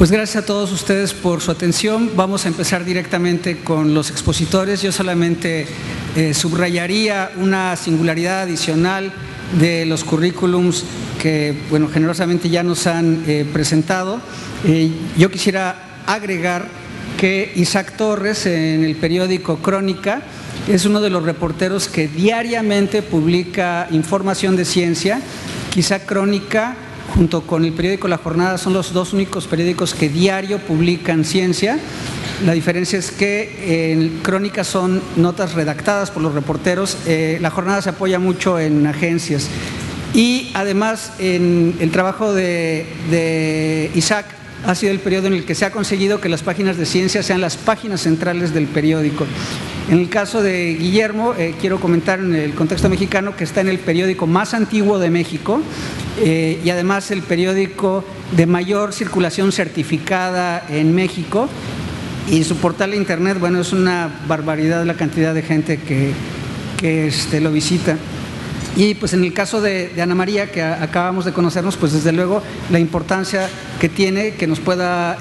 Pues gracias a todos ustedes por su atención. Vamos a empezar directamente con los expositores. Yo solamente subrayaría una singularidad adicional de los currículums que, bueno, generosamente ya nos han presentado. Yo quisiera agregar que Isaac Torres, en el periódico Crónica, es uno de los reporteros que diariamente publica información de ciencia. Quizá Crónica, junto con el periódico La Jornada, son los dos únicos periódicos que diario publican ciencia. La diferencia es que en Crónica son notas redactadas por los reporteros. La Jornada se apoya mucho en agencias. Y además, en el trabajo de Isaac, ha sido el periodo en el que se ha conseguido que las páginas de ciencia sean las páginas centrales del periódico. En el caso de Guillermo, quiero comentar en el contexto mexicano que está en el periódico más antiguo de México y además el periódico de mayor circulación certificada en México, y su portal de internet, bueno, es una barbaridad la cantidad de gente que lo visita. Y pues en el caso de Ana María, que acabamos de conocernos, pues desde luego la importancia que tiene que nos pueda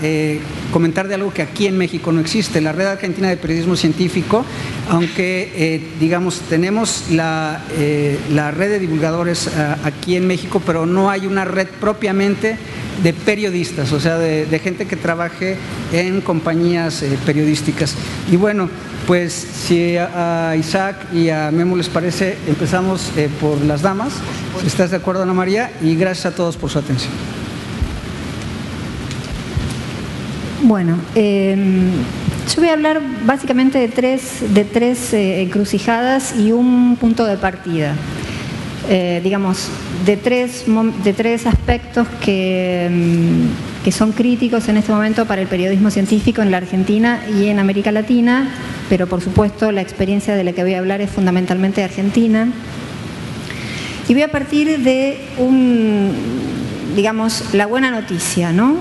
comentar de algo que aquí en México no existe. La Red Argentina de Periodismo Científico, aunque digamos tenemos la red de divulgadores aquí en México, pero no hay una red propiamente de periodistas, o sea, de gente que trabaje en compañías periodísticas. Y bueno, pues si a Isaac y a Memo les parece, empezamos por las damas. Si estás de acuerdo, Ana María, y gracias a todos por su atención. Bueno, yo voy a hablar básicamente de tres encrucijadas y un punto de partida. Digamos, de tres aspectos que son críticos en este momento para el periodismo científico en la Argentina y en América Latina, pero por supuesto la experiencia de la que voy a hablar es fundamentalmente argentina. Y voy a partir de digamos, la buena noticia, ¿no?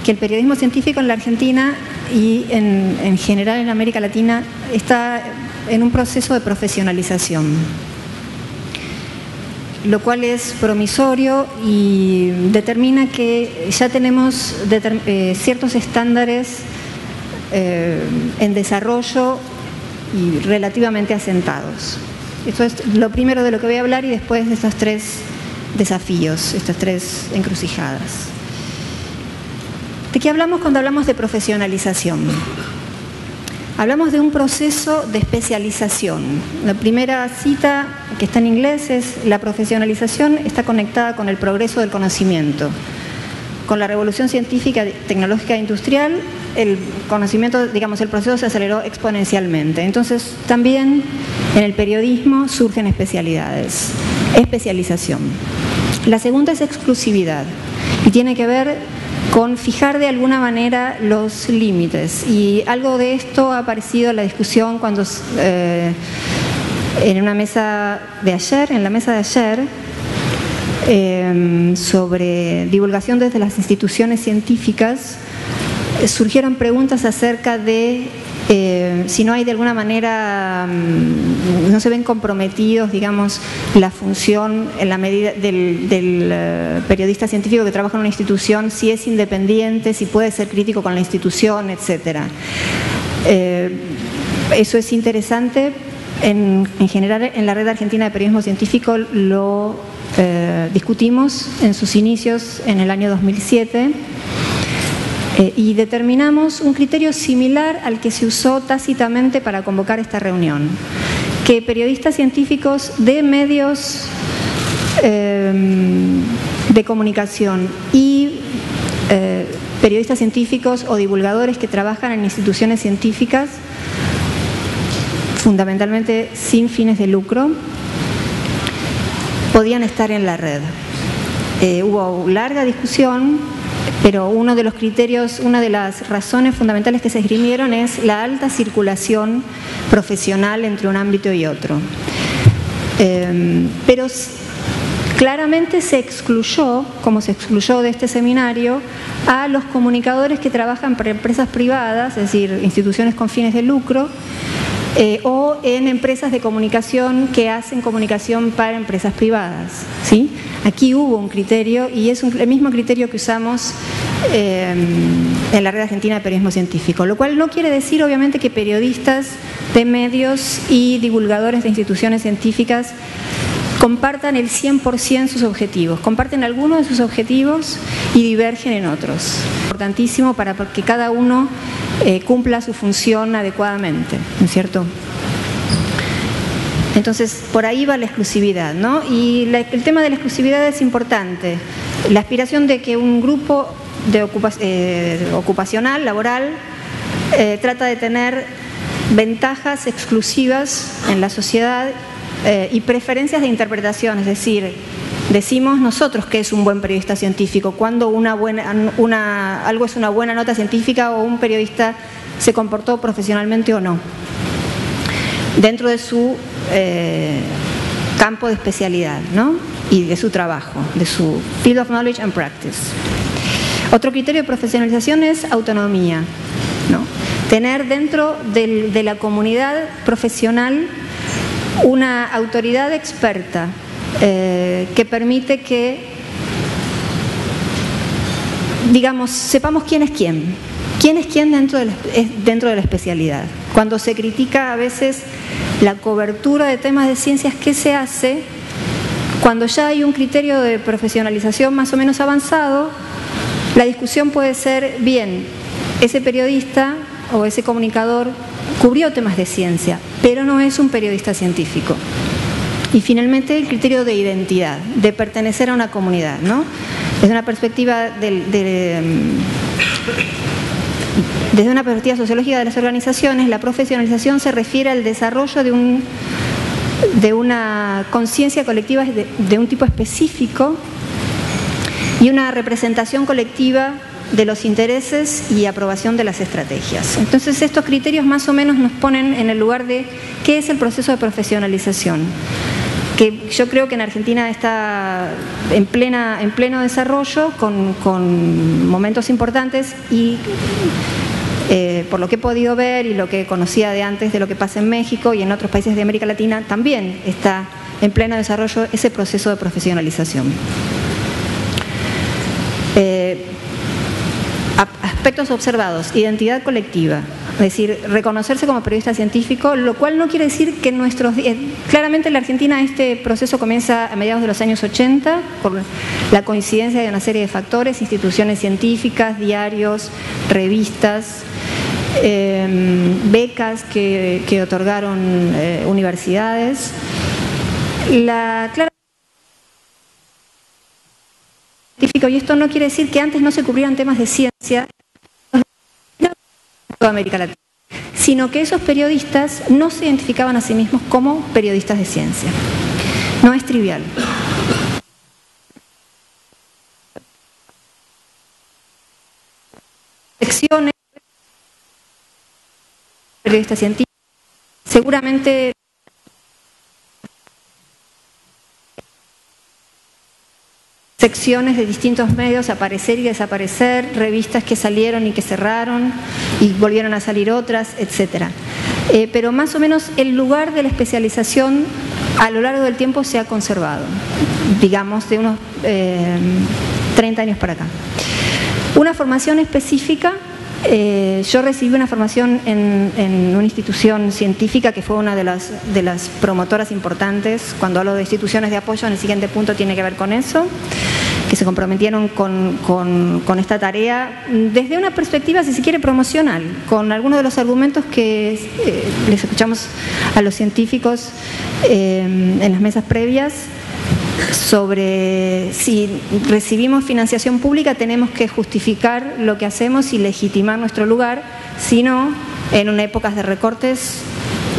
Que el periodismo científico en la Argentina y en general en América Latina está en un proceso de profesionalización, lo cual es promisorio y determina que ya tenemos ciertos estándares en desarrollo y relativamente asentados. Esto es lo primero de lo que voy a hablar, y después de estos tres desafíos, estas tres encrucijadas. ¿De qué hablamos cuando hablamos de profesionalización? Hablamos de un proceso de especialización. La primera cita, que está en inglés, es: la profesionalización está conectada con el progreso del conocimiento. Con la revolución científica, tecnológica e industrial, el conocimiento, digamos, el proceso se aceleró exponencialmente. Entonces, también en el periodismo surgen especialidades. Especialización. La segunda es exclusividad, y tiene que ver con fijar de alguna manera los límites, y algo de esto ha aparecido en la discusión cuando en la mesa de ayer sobre divulgación desde las instituciones científicas, surgieron preguntas acerca de si no hay de alguna manera, no se ven comprometidos, digamos, la función en la medida del periodista científico que trabaja en una institución, si es independiente, si puede ser crítico con la institución, etcétera. Eso es interesante. En general, en la Red Argentina de Periodismo Científico lo discutimos en sus inicios en el año 2007. Y determinamos un criterio similar al que se usó tácitamente para convocar esta reunión: que periodistas científicos de medios de comunicación y periodistas científicos o divulgadores que trabajan en instituciones científicas, fundamentalmente sin fines de lucro, podían estar en la red. Hubo larga discusión, pero uno de los criterios, una de las razones fundamentales que se esgrimieron es la alta circulación profesional entre un ámbito y otro. Pero claramente se excluyó, como se excluyó de este seminario, a los comunicadores que trabajan para empresas privadas, es decir, instituciones con fines de lucro, o en empresas de comunicación que hacen comunicación para empresas privadas, ¿sí? Aquí hubo un criterio, y es el mismo criterio que usamos en la Red Argentina de Periodismo Científico, lo cual no quiere decir obviamente que periodistas de medios y divulgadores de instituciones científicas compartan el 100% sus objetivos, comparten algunos de sus objetivos y divergen en otros. Importantísimo para que cada uno cumpla su función adecuadamente, ¿no es cierto? Entonces, por ahí va la exclusividad, ¿no? Y el tema de la exclusividad es importante. La aspiración de que un grupo ocupacional, laboral, trata de tener ventajas exclusivas en la sociedad y preferencias de interpretación, es decir, decimos nosotros que es un buen periodista científico, cuando algo es una buena nota científica o un periodista se comportó profesionalmente o no, dentro de su campo de especialidad, ¿no? Y de su trabajo, de su field of knowledge and practice. Otro criterio de profesionalización es autonomía, ¿no? Tener dentro de la comunidad profesional una autoridad experta que permite que, digamos, sepamos quién es quién dentro de la especialidad. Cuando se critica a veces la cobertura de temas de ciencias, ¿qué se hace? Cuando ya hay un criterio de profesionalización más o menos avanzado, la discusión puede ser, bien, ese periodista o ese comunicador cubrió temas de ciencia, pero no es un periodista científico. Y finalmente el criterio de identidad, de pertenecer a una comunidad, ¿no? Desde una perspectiva desde una perspectiva sociológica de las organizaciones, la profesionalización se refiere al desarrollo de una conciencia colectiva de un tipo específico y una representación colectiva de los intereses y aprobación de las estrategias. Entonces estos criterios más o menos nos ponen en el lugar de qué es el proceso de profesionalización, que yo creo que en Argentina está en pleno desarrollo, con momentos importantes y por lo que he podido ver y lo que conocía de antes de lo que pasa en México y en otros países de América Latina, también está en pleno desarrollo ese proceso de profesionalización. Aspectos observados, identidad colectiva, es decir, reconocerse como periodista científico, lo cual no quiere decir que claramente en la Argentina este proceso comienza a mediados de los años 80, por la coincidencia de una serie de factores, instituciones científicas, diarios, revistas, becas que otorgaron universidades. Y esto no quiere decir que antes no se cubrieran temas de ciencia en toda América Latina, sino que esos periodistas no se identificaban a sí mismos como periodistas de ciencia. No es trivial. Secciones periodistas científicos, seguramente secciones de distintos medios, aparecer y desaparecer, revistas que salieron y que cerraron y volvieron a salir otras, etcétera. Pero más o menos el lugar de la especialización a lo largo del tiempo se ha conservado, digamos de unos 30 años para acá. Una formación específica, yo recibí una formación en una institución científica que fue una de las promotoras importantes. Cuando hablo de instituciones de apoyo, en el siguiente punto tiene que ver con eso, que se comprometieron con esta tarea desde una perspectiva, si se quiere, promocional, con algunos de los argumentos que les escuchamos a los científicos en las mesas previas, sobre si recibimos financiación pública tenemos que justificar lo que hacemos y legitimar nuestro lugar, si no, en épocas de recortes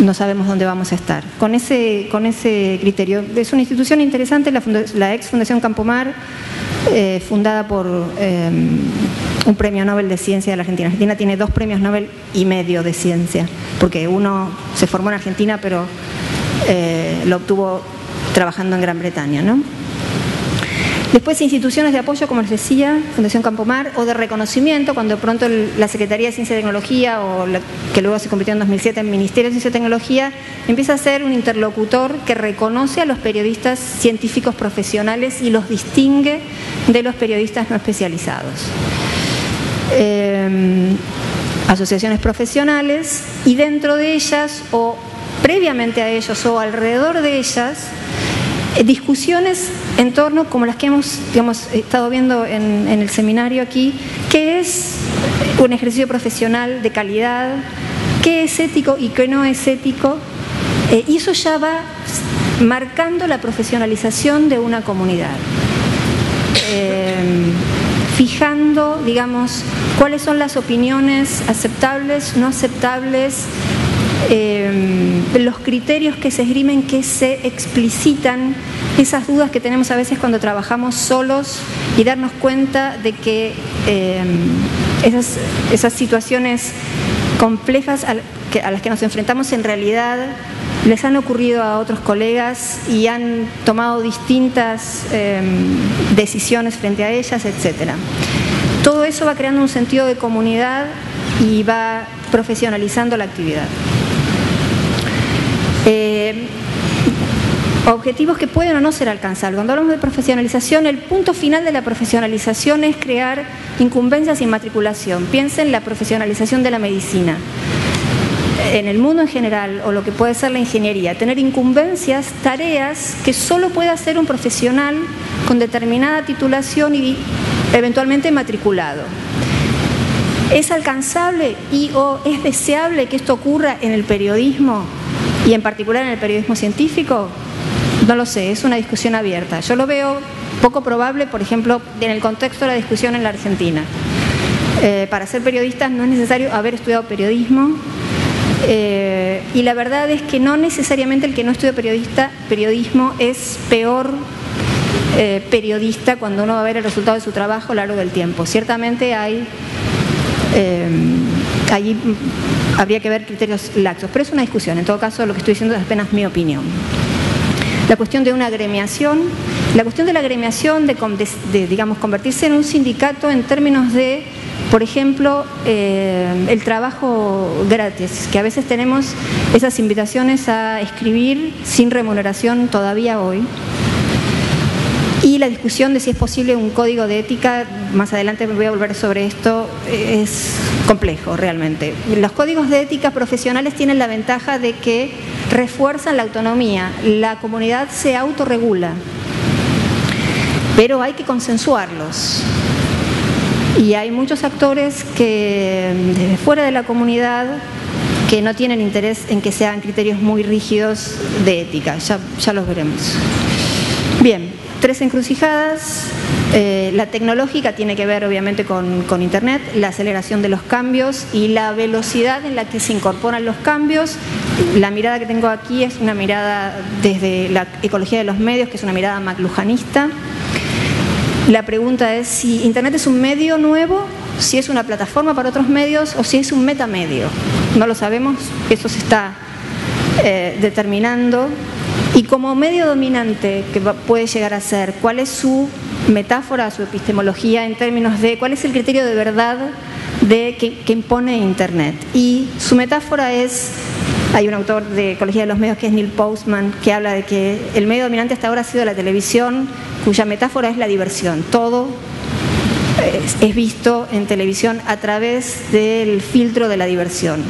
no sabemos dónde vamos a estar. Con ese criterio, es una institución interesante, la ex Fundación Campomar, fundada por un premio Nobel de Ciencia de la Argentina. Argentina tiene 2 premios Nobel y medio de ciencia, porque uno se formó en Argentina, pero lo obtuvo trabajando en Gran Bretaña, ¿no? Después instituciones de apoyo, como les decía, Fundación Campomar, o de reconocimiento, cuando de pronto la Secretaría de Ciencia y Tecnología, que luego se convirtió en 2007 en Ministerio de Ciencia y Tecnología, empieza a ser un interlocutor que reconoce a los periodistas científicos profesionales y los distingue de los periodistas no especializados. asociaciones profesionales, y dentro de ellas o previamente a ellos o alrededor de ellas discusiones en torno, como las que hemos estado viendo en el seminario aquí, qué es un ejercicio profesional de calidad, qué es ético y qué no es ético, y eso ya va marcando la profesionalización de una comunidad, fijando, digamos, cuáles son las opiniones aceptables, no aceptables, los criterios que se esgrimen, que se explicitan, esas dudas que tenemos a veces cuando trabajamos solos, y darnos cuenta de que esas situaciones complejas a las que nos enfrentamos en realidad les han ocurrido a otros colegas y han tomado distintas decisiones frente a ellas, etc. Todo eso va creando un sentido de comunidad y va profesionalizando la actividad. Objetivos que pueden o no ser alcanzables. Cuando hablamos de profesionalización, el punto final de la profesionalización es crear incumbencias y matriculación. Piensen en la profesionalización de la medicina, en el mundo en general, o lo que puede ser la ingeniería. Tener incumbencias, tareas que solo puede hacer un profesional con determinada titulación y eventualmente matriculado. ¿Es alcanzable y o es deseable que esto ocurra en el periodismo y en particular en el periodismo científico? No lo sé, es una discusión abierta. Yo lo veo poco probable, por ejemplo, en el contexto de la discusión en la Argentina. Para ser periodistas no es necesario haber estudiado periodismo, y la verdad es que no necesariamente el que no estudia periodismo es peor periodista cuando uno va a ver el resultado de su trabajo a lo largo del tiempo. Ciertamente allí habría que ver criterios laxos, pero es una discusión. En todo caso, lo que estoy diciendo es apenas mi opinión. La cuestión de una agremiación, la cuestión de la agremiación, digamos, convertirse en un sindicato en términos de, por ejemplo, el trabajo gratis, que a veces tenemos esas invitaciones a escribir sin remuneración todavía hoy. Y la discusión de si es posible un código de ética, más adelante me voy a volver sobre esto, es complejo realmente. Los códigos de ética profesionales tienen la ventaja de que refuerzan la autonomía, la comunidad se autorregula, pero hay que consensuarlos. Y hay muchos actores que desde fuera de la comunidad que no tienen interés en que sean criterios muy rígidos de ética, ya los veremos. Bien. 3 encrucijadas. La tecnológica tiene que ver obviamente con Internet, la aceleración de los cambios y la velocidad en la que se incorporan los cambios. La mirada que tengo aquí es una mirada desde la ecología de los medios, que es una mirada maclujanista. La pregunta es si Internet es un medio nuevo, si es una plataforma para otros medios o si es un metamedio. No lo sabemos, eso se está determinando. Y como medio dominante que puede llegar a ser, ¿cuál es su metáfora, su epistemología en términos de cuál es el criterio de verdad que impone Internet? Y su metáfora es, hay un autor de Ecología de los Medios que es Neil Postman, que habla de que el medio dominante hasta ahora ha sido la televisión, cuya metáfora es la diversión. Todo es visto en televisión a través del filtro de la diversión.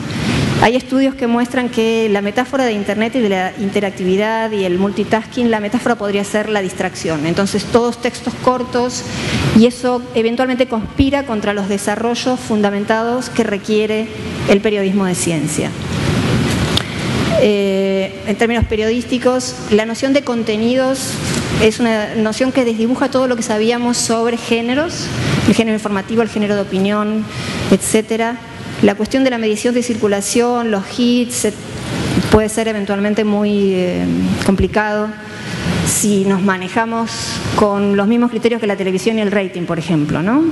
Hay estudios que muestran que la metáfora de Internet y de la interactividad y el multitasking, la metáfora podría ser la distracción. Entonces, todos textos cortos, y eso eventualmente conspira contra los desarrollos fundamentados que requiere el periodismo de ciencia. En términos periodísticos, la noción de contenidos es una noción que desdibuja todo lo que sabíamos sobre géneros, el género informativo, el género de opinión, etcétera. La cuestión de la medición de circulación, los hits, puede ser eventualmente muy complicado si nos manejamos con los mismos criterios que la televisión y el rating, por ejemplo, ¿no?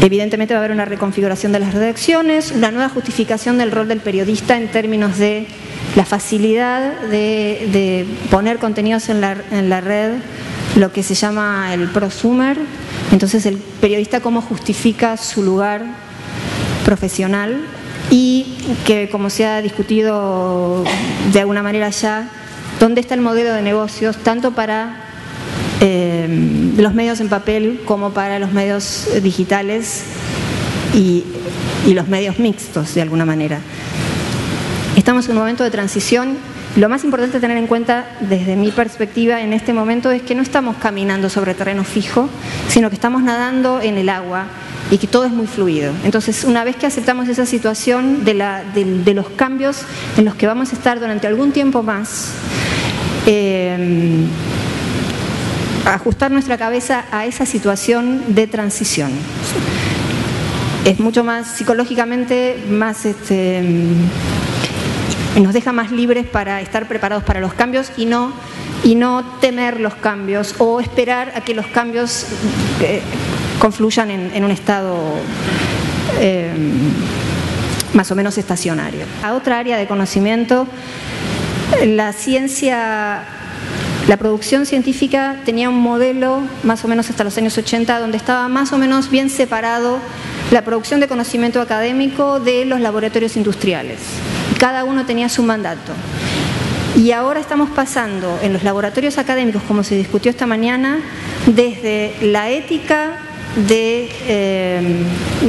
Evidentemente va a haber una reconfiguración de las redacciones, una nueva justificación del rol del periodista en términos de la facilidad de poner contenidos en la red, lo que se llama el prosumer. Entonces el periodista cómo justifica su lugar profesional y que, como se ha discutido de alguna manera ya, dónde está el modelo de negocios tanto para los medios en papel como para los medios digitales y los medios mixtos, de alguna manera. Estamos en un momento de transición. Lo más importante a tener en cuenta, desde mi perspectiva en este momento, es que no estamos caminando sobre terreno fijo, sino que estamos nadando en el agua y que todo es muy fluido. Entonces, una vez que aceptamos esa situación de los cambios en los que vamos a estar durante algún tiempo más, ajustar nuestra cabeza a esa situación de transición. Es mucho más psicológicamente, más nos deja más libres para estar preparados para los cambios y no temer los cambios o esperar a que los cambios confluyan en un estado más o menos estacionario. A otra área de conocimiento, la ciencia, la producción científica tenía un modelo más o menos hasta los años 80 donde estaba más o menos bien separado la producción de conocimiento académico de los laboratorios industriales. Cada uno tenía su mandato. Y ahora estamos pasando en los laboratorios académicos, como se discutió esta mañana, desde la ética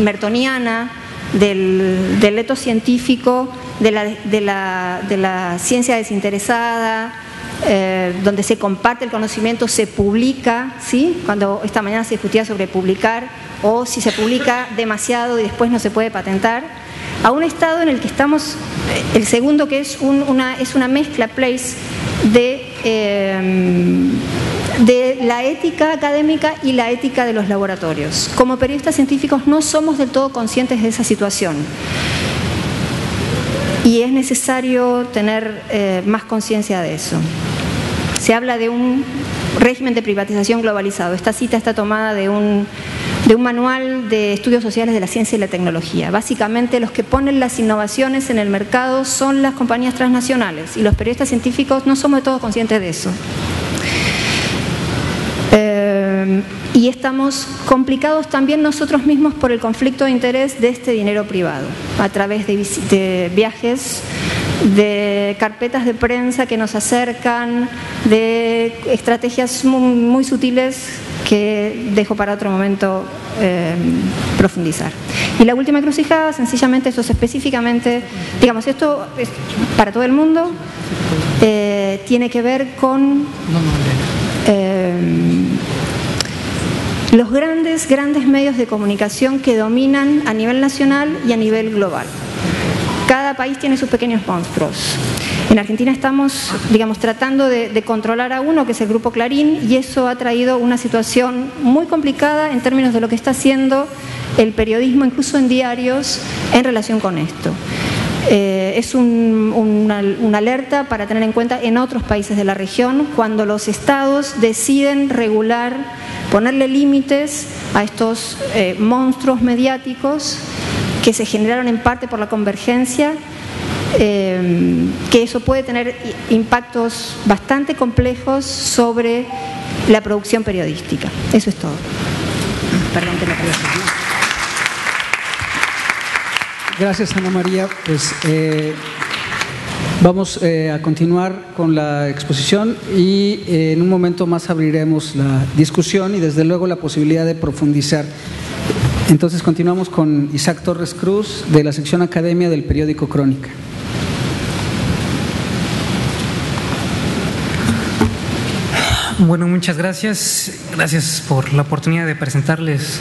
mertoniana, del etos científico, de la ciencia desinteresada, donde se comparte el conocimiento, se publica, ¿sí? Cuando esta mañana se discutía sobre publicar, o si se publica demasiado y después no se puede patentar, a un estado en el que estamos, el segundo, que es una mezcla, place, de la ética académica y la ética de los laboratorios. Como periodistas científicos no somos del todo conscientes de esa situación y es necesario tener más conciencia de eso. Se habla de un régimen de privatización globalizado. Esta cita está tomada de un manual de estudios sociales de la ciencia y la tecnología. Básicamente los que ponen las innovaciones en el mercado son las compañías transnacionales y los periodistas científicos no somos de todo conscientes de eso. Y estamos complicados también nosotros mismos por el conflicto de interés de este dinero privado, a través de viajes, de carpetas de prensa que nos acercan, de estrategias muy sutiles que dejo para otro momento profundizar. Y la última encrucijada, sencillamente, esto es específicamente, digamos, esto es para todo el mundo, tiene que ver con los grandes medios de comunicación que dominan a nivel nacional y a nivel global. Cada país tiene sus pequeños monstruos. En Argentina estamos, digamos, tratando de controlar a uno, que es el Grupo Clarín, y eso ha traído una situación muy complicada en términos de lo que está haciendo el periodismo, incluso en diarios, en relación con esto. Es una alerta para tener en cuenta en otros países de la región, cuando los estados deciden regular, ponerle límites a estos monstruos mediáticos que se generaron en parte por la convergencia, que eso puede tener impactos bastante complejos sobre la producción periodística. Eso es todo. Perdón que me parece. Gracias, Ana María. Pues vamos a continuar con la exposición y en un momento más abriremos la discusión y desde luego la posibilidad de profundizar. Entonces continuamos con Isaac Torres Cruz, de la sección Academia del periódico Crónica. Bueno, muchas gracias. Gracias por la oportunidad de presentarles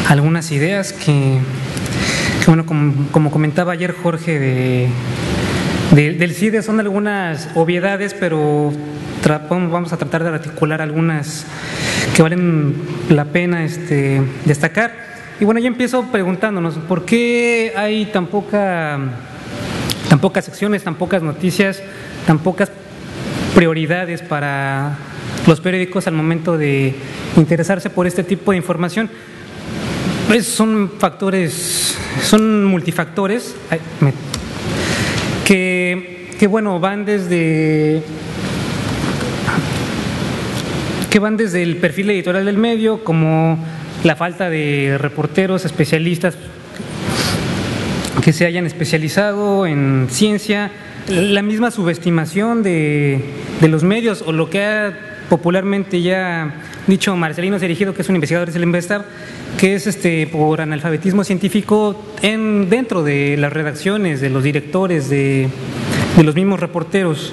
algunas ideas que bueno, como comentaba ayer Jorge del CIDE, son algunas obviedades, pero vamos a tratar de articular algunas que valen la pena destacar. Y bueno, yo empiezo preguntándonos, ¿por qué hay tan pocas secciones, tan pocas noticias, tan pocas prioridades para los periódicos al momento de interesarse por este tipo de información? Pues son multifactores que bueno, van desde el perfil editorial del medio, como la falta de reporteros especialistas que se hayan especializado en ciencia, la misma subestimación de los medios, o lo que ha popularmente ya dicho Marcelino Cerejido, que es un investigador del INVESTAB, que es por analfabetismo científico dentro de las redacciones, de los directores, de los mismos reporteros.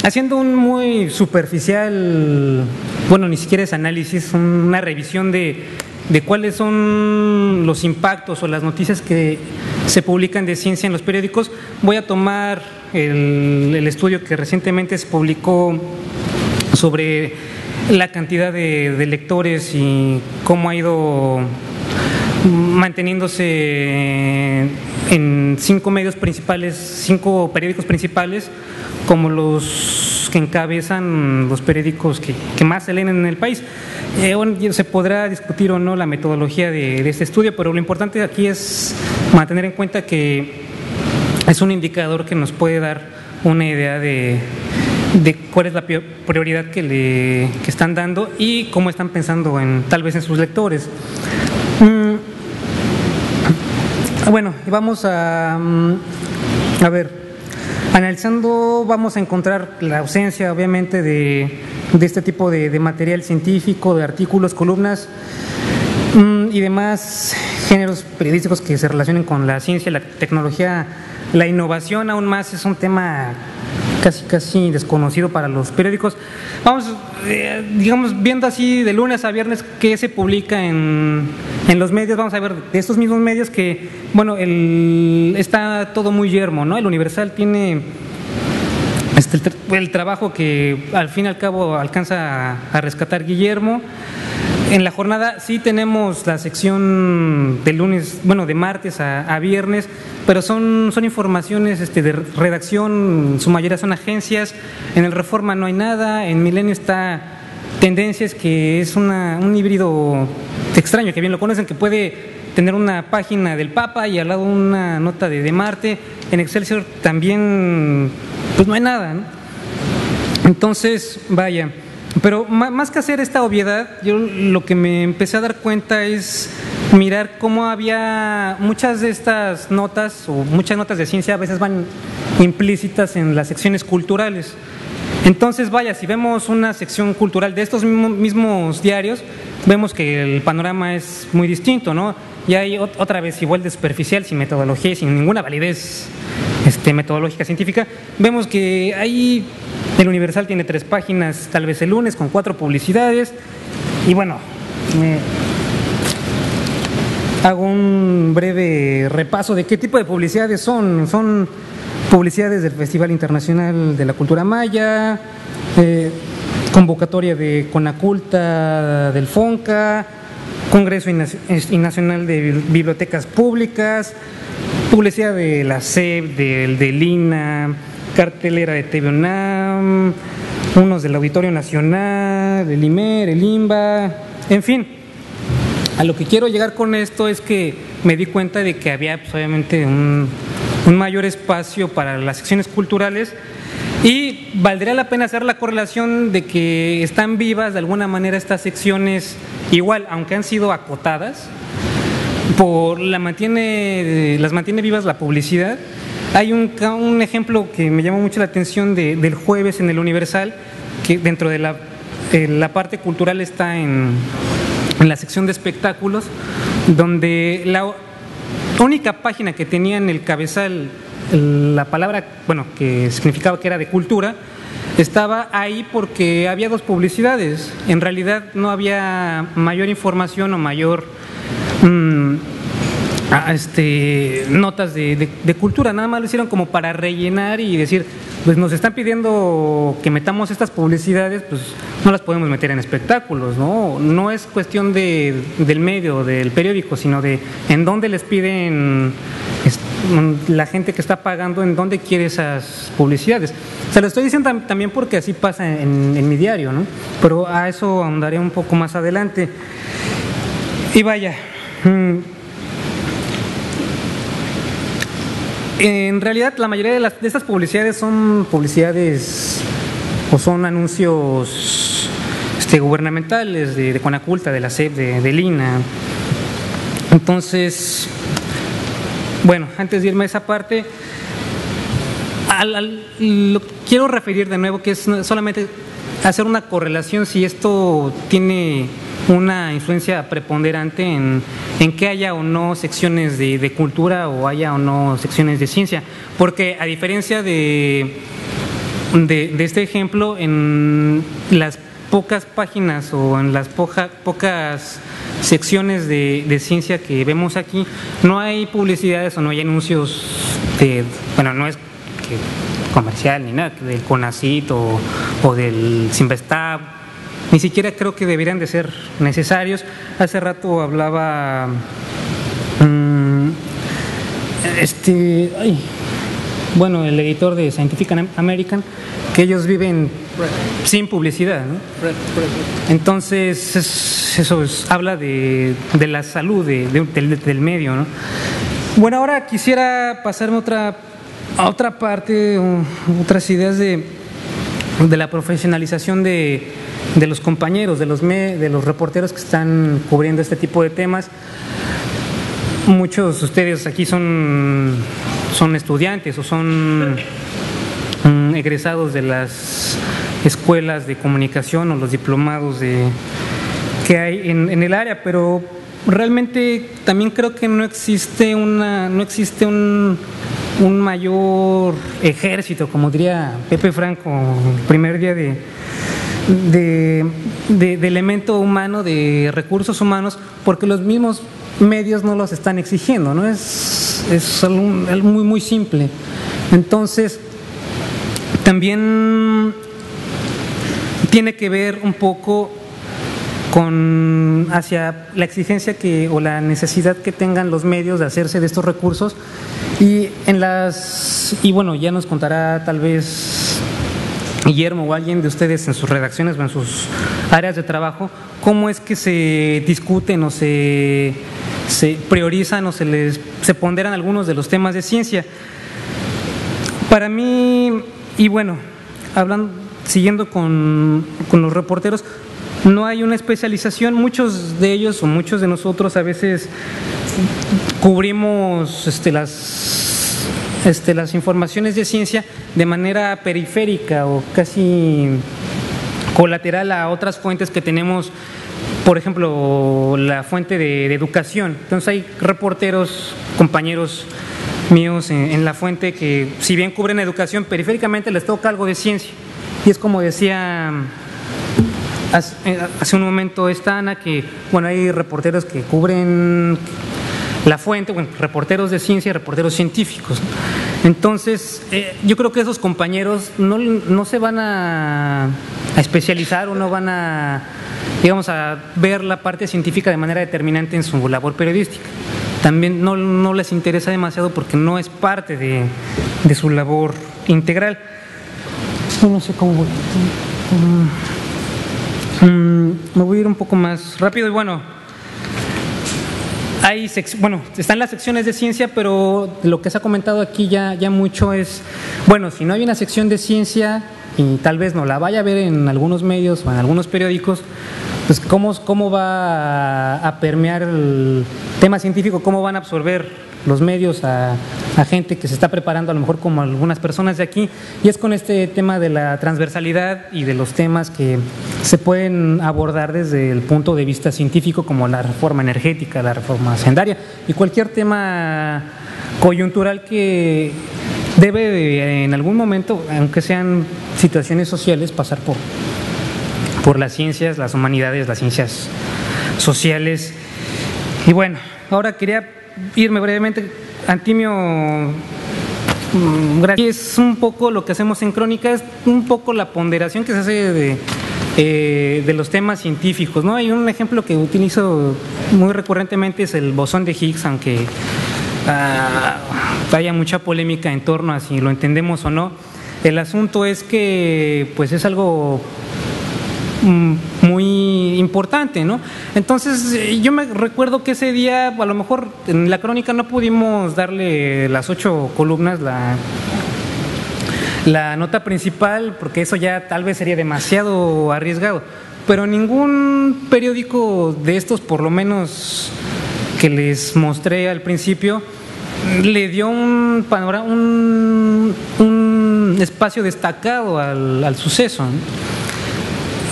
Haciendo un muy superficial, bueno, ni siquiera es análisis, una revisión de cuáles son los impactos o las noticias que se publican de ciencia en los periódicos, voy a tomar el estudio que recientemente se publicó sobre la cantidad de lectores y cómo ha ido manteniéndose en 5 periódicos principales como los que encabezan los periódicos que más se leen en el país. Bueno, se podrá discutir o no la metodología de este estudio, pero lo importante aquí es mantener en cuenta que es un indicador que nos puede dar una idea de cuál es la prioridad que están dando y cómo están pensando tal vez en sus lectores. Bueno, vamos a ver, analizando vamos a encontrar la ausencia obviamente de este tipo de material científico, de artículos, columnas y demás géneros periodísticos que se relacionen con la ciencia, la tecnología, la innovación. Aún más es un tema casi desconocido para los periódicos. Vamos, digamos, viendo así de lunes a viernes qué se publica en los medios. Vamos a ver de estos mismos medios que, bueno, está todo muy yermo, ¿no? El Universal tiene el trabajo que al fin y al cabo alcanza a rescatar Guillermo. En la jornada sí tenemos la sección de lunes, bueno, de martes a viernes, pero son informaciones de redacción, su mayoría son agencias. En el Reforma no hay nada, en Milenio está Tendencias, que es un híbrido extraño, que bien lo conocen, que puede tener una página del Papa y al lado una nota de Marte. En Excelsior también, pues no hay nada, ¿no? Entonces, vaya. Pero más que hacer esta obviedad, yo lo que me empecé a dar cuenta es mirar cómo había muchas de estas notas, o muchas notas de ciencia a veces van implícitas en las secciones culturales. Entonces, vaya, si vemos una sección cultural de estos mismos diarios, vemos que el panorama es muy distinto, ¿no? Y hay otra vez igual de superficial, sin metodología, sin ninguna validez metodológica científica. Vemos que ahí el Universal tiene 3 páginas, tal vez el lunes, con 4 publicidades. Y bueno, hago un breve repaso de qué tipo de publicidades son. Son publicidades del Festival Internacional de la Cultura Maya, convocatoria de Conaculta, del FONCA, Congreso Nacional de Bibliotecas Públicas, publicidad de la SEP, del INA, cartelera de TV UNAM, unos del Auditorio Nacional, del IMER, el IMBA, en fin. A lo que quiero llegar con esto es que me di cuenta de que había, pues, obviamente un mayor espacio para las secciones culturales, y valdría la pena hacer la correlación de que están vivas de alguna manera estas secciones, igual, aunque han sido acotadas, las mantiene vivas la publicidad. Hay un ejemplo que me llamó mucho la atención del jueves en el Universal, que dentro de la parte cultural está en la sección de espectáculos, donde la única página que tenía en el cabezal la palabra, bueno, que significaba que era de cultura, estaba ahí porque había 2 publicidades. En realidad no había mayor información o mayor notas de cultura, nada más lo hicieron como para rellenar y decir, pues nos están pidiendo que metamos estas publicidades, pues no las podemos meter en espectáculos, ¿no? No es cuestión del medio, del periódico, sino de en dónde les piden la gente que está pagando, en dónde quiere esas publicidades. Se lo estoy diciendo también porque así pasa en mi diario, ¿no? Pero a eso ahondaré un poco más adelante. Y vaya, en realidad la mayoría de estas publicidades son publicidades o son anuncios gubernamentales de Conaculta, de la SEP, del INA. Entonces, bueno, antes de irme a esa parte, lo quiero referir de nuevo que es solamente hacer una correlación si esto tiene una influencia preponderante en que haya o no secciones de cultura o haya o no secciones de ciencia, porque a diferencia de este ejemplo, en las pocas páginas o en las pocas secciones de ciencia que vemos aquí, no hay publicidades o no hay anuncios bueno, no es que comercial ni nada, del CONACYT o del CINVESTAB, ni siquiera creo que deberían de ser necesarios. Hace rato hablaba bueno, el editor de Scientific American, que ellos viven sin publicidad, ¿no? Entonces eso habla de la salud del medio, ¿no? Bueno, ahora quisiera pasarme a otra parte, otras ideas de la profesionalización de los compañeros, de los reporteros que están cubriendo este tipo de temas. Muchos de ustedes aquí son estudiantes o son egresados de las escuelas de comunicación o los diplomados que hay en el área, pero realmente también creo que no existe un mayor ejército, como diría Pepe Franco el primer día de elemento humano, de recursos humanos, porque los mismos medios no los están exigiendo, ¿no? Es algo muy, muy simple. Entonces, también tiene que ver un poco hacia la exigencia o la necesidad que tengan los medios de hacerse de estos recursos, y bueno, ya nos contará tal vez Guillermo o alguien de ustedes en sus redacciones o en sus áreas de trabajo cómo es que se discuten o se priorizan o se ponderan algunos de los temas de ciencia. Para mí, y bueno, siguiendo con los reporteros, no hay una especialización. Muchos de ellos o muchos de nosotros a veces cubrimos las informaciones de ciencia de manera periférica o casi colateral a otras fuentes que tenemos, por ejemplo, la fuente de educación. Entonces hay reporteros, compañeros míos en la fuente que, si bien cubren educación, periféricamente les toca algo de ciencia. Y es como decía hace un momento Ana, que bueno, hay reporteros que cubren la fuente, bueno, reporteros de ciencia y reporteros científicos. Entonces, yo creo que esos compañeros no se van a especializar o no van a ver la parte científica de manera determinante en su labor periodística. También no les interesa demasiado porque no es parte de su labor integral. No sé cómo voy. Me voy a ir un poco más rápido y bueno, están las secciones de ciencia, pero lo que se ha comentado aquí ya mucho es, bueno, si no hay una sección de ciencia y tal vez no la vaya a ver en algunos medios o en algunos periódicos, pues cómo va a permear el tema científico, cómo van a absorber los medios a gente que se está preparando, a lo mejor como algunas personas de aquí, y es con este tema de la transversalidad y de los temas que se pueden abordar desde el punto de vista científico, como la reforma energética, la reforma hacendaria y cualquier tema coyuntural que debe en algún momento, aunque sean situaciones sociales, pasar por las ciencias, las humanidades, las ciencias sociales. Y bueno, ahora quería irme brevemente. Antimio, gracias. Es un poco lo que hacemos en Crónica, es un poco la ponderación que se hace de los temas científicos, ¿no? Hay un ejemplo que utilizo muy recurrentemente, es el bosón de Higgs, aunque haya mucha polémica en torno a si lo entendemos o no. El asunto es que pues es algo muy importante, ¿no? Entonces yo me recuerdo que ese día, a lo mejor en la Crónica no pudimos darle las 8 columnas, la nota principal, porque eso ya tal vez sería demasiado arriesgado, pero ningún periódico de estos, por lo menos que les mostré al principio, le dio un panorama, un espacio destacado al suceso, ¿no?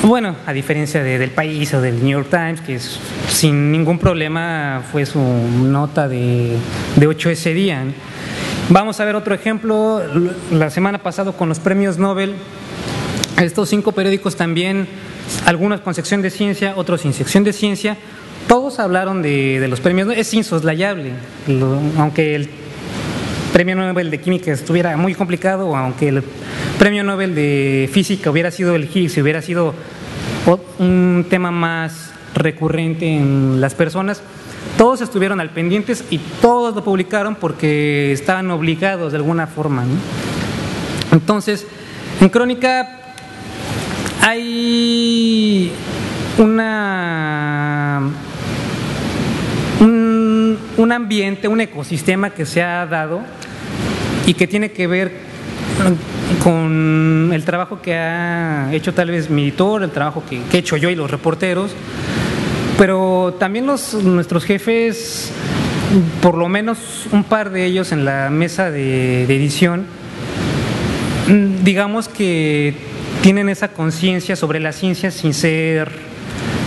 Bueno, a diferencia del País o del New York Times, que sin ningún problema fue su nota de 8 ese día, ¿no? Vamos a ver otro ejemplo, la semana pasada con los premios Nobel, estos 5 periódicos también, algunos con sección de ciencia, otros sin sección de ciencia, todos hablaron de los premios Nobel. Es insoslayable, aunque el premio Nobel de Química estuviera muy complicado, o aunque el premio Nobel de Física hubiera sido el Higgs, hubiera sido un tema más recurrente en las personas, todos estuvieron al pendientes y todos lo publicaron porque estaban obligados de alguna forma, ¿no? Entonces, en Crónica hay un ambiente, un ecosistema que se ha dado y que tiene que ver con el trabajo que ha hecho tal vez mi editor, el trabajo que he hecho yo y los reporteros, pero también nuestros jefes, por lo menos un par de ellos en la mesa de edición, digamos que tienen esa conciencia sobre la ciencia sin ser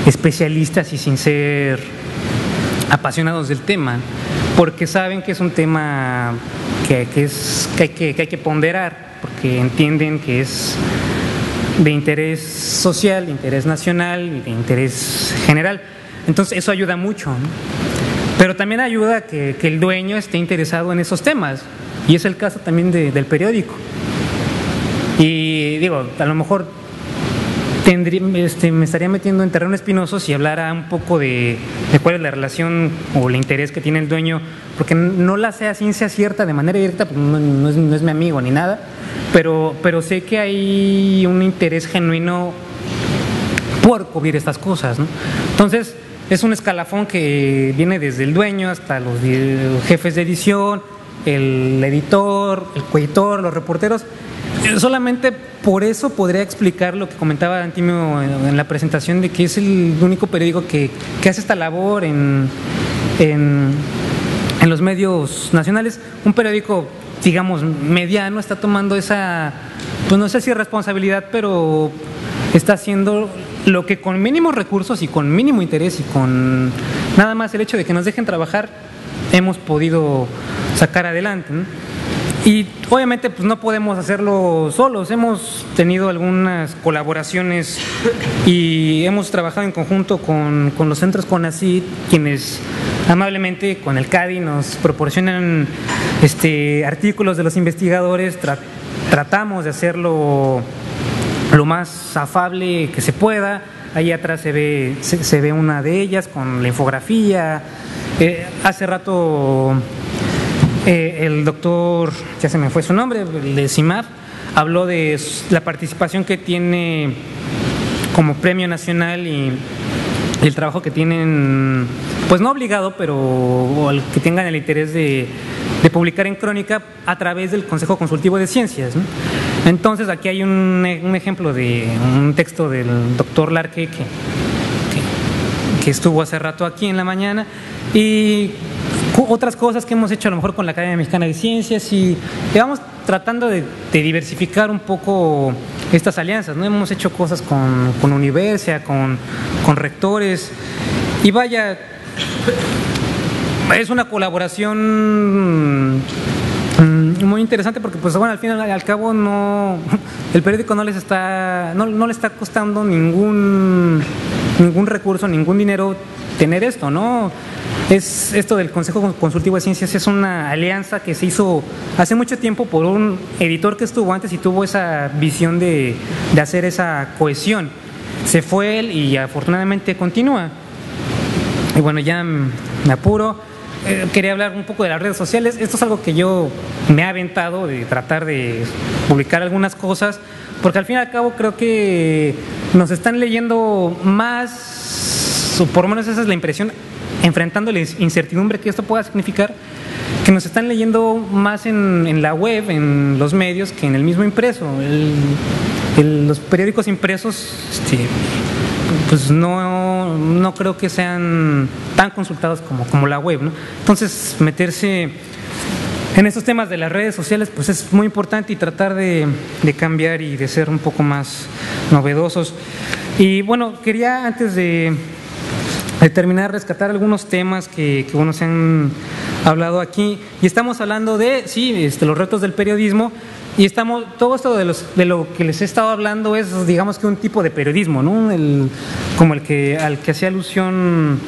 especialistas y sin ser apasionados del tema, porque saben que es un tema que hay que ponderar, porque entienden que es de interés social, de interés nacional y de interés general. Entonces eso ayuda mucho, ¿no? Pero también ayuda a que el dueño esté interesado en esos temas, y es el caso también del periódico. Y digo, a lo mejor me estaría metiendo en terreno espinoso si hablara un poco de cuál es la relación o el interés que tiene el dueño, porque no la sé a ciencia cierta de manera directa, porque no es mi amigo ni nada, pero sé que hay un interés genuino por cubrir estas cosas, ¿no? Entonces es un escalafón que viene desde el dueño hasta los jefes de edición, el editor, el coeditor, los reporteros. Solamente por eso podría explicar lo que comentaba Antimio en la presentación, de que es el único periódico que hace esta labor en los medios nacionales. Un periódico, digamos, mediano está tomando esa, pues no sé si responsabilidad, pero está haciendo lo que con mínimos recursos y con mínimo interés y con nada más el hecho de que nos dejen trabajar hemos podido sacar adelante, ¿no? Y obviamente pues no podemos hacerlo solos, hemos tenido algunas colaboraciones y hemos trabajado en conjunto con los centros CONACYT, quienes amablemente con el CADI nos proporcionan artículos de los investigadores. Tratamos de hacerlo lo más afable que se pueda. Ahí atrás se ve una de ellas con la infografía. Hace rato el doctor, ya se me fue su nombre, el de CIMAP, habló de la participación que tiene como premio nacional y el trabajo que tienen, pues no obligado, pero el que tengan el interés de publicar en Crónica a través del Consejo Consultivo de Ciencias, ¿no? Entonces aquí hay un ejemplo de un texto del doctor Larque que estuvo hace rato aquí en la mañana, y otras cosas que hemos hecho a lo mejor con la Academia Mexicana de Ciencias, y vamos tratando de diversificar un poco estas alianzas, ¿no? Hemos hecho cosas con Universia, con rectores, y vaya, es una colaboración muy interesante, porque pues bueno, al fin y al cabo el periódico no le está costando ningún recurso, ningún dinero tener esto, ¿no? Esto del Consejo Consultivo de Ciencias es una alianza que se hizo hace mucho tiempo por un editor que estuvo antes y tuvo esa visión de hacer esa cohesión. Se fue él y afortunadamente continúa. Y bueno, ya me apuro. Quería hablar un poco de las redes sociales. Esto es algo que yo me he aventado, de tratar de publicar algunas cosas, porque al fin y al cabo creo que nos están leyendo más, o por lo menos esa es la impresión, enfrentando la incertidumbre que esto pueda significar, que nos están leyendo más en la web, en los medios, que en el mismo impreso. Los periódicos impresos pues no creo que sean tan consultados como la web, ¿no? Entonces meterse en estos temas de las redes sociales pues es muy importante, y tratar de cambiar y de ser un poco más novedosos. Y bueno, quería antes de terminar rescatar algunos temas que bueno, se han hablado aquí, y estamos hablando de, sí, los retos del periodismo, y todo esto de lo que les he estado hablando es, digamos, que un tipo de periodismo, ¿no? Como al que hacía alusión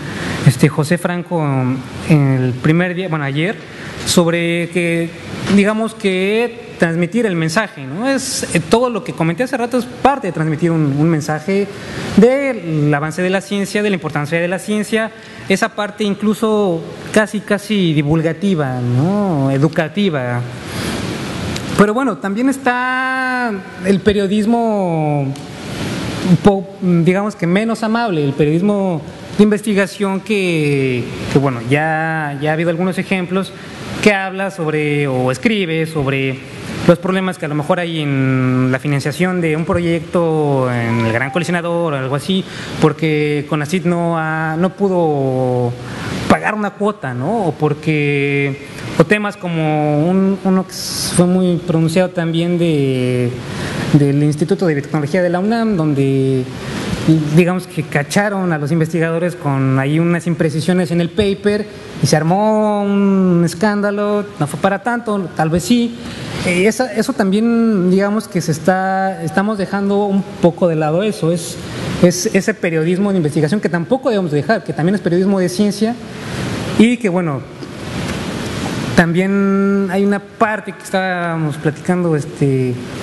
José Franco en el primer día, bueno, ayer, sobre que, digamos, que transmitir el mensaje, ¿no? Todo lo que comenté hace rato es parte de transmitir un mensaje del avance de la ciencia, de la importancia de la ciencia, esa parte incluso casi divulgativa, ¿no? Educativa. Pero bueno, también está el periodismo digamos que menos amable, el periodismo de investigación que bueno, ya ha habido algunos ejemplos, que habla sobre o escribe sobre los problemas que a lo mejor hay en la financiación de un proyecto en el Gran Colisionador o algo así, porque CONACYT no pudo pagar una cuota, ¿no? O temas como uno que fue muy pronunciado también del Instituto de Biotecnología de la UNAM, donde digamos que cacharon a los investigadores con ahí unas imprecisiones en el paper y se armó un escándalo. No fue para tanto, tal vez sí. Eso también, digamos que estamos dejando un poco de lado eso, es ese periodismo de investigación que tampoco debemos dejar, que también es periodismo de ciencia, y que bueno, también hay una parte que estábamos platicando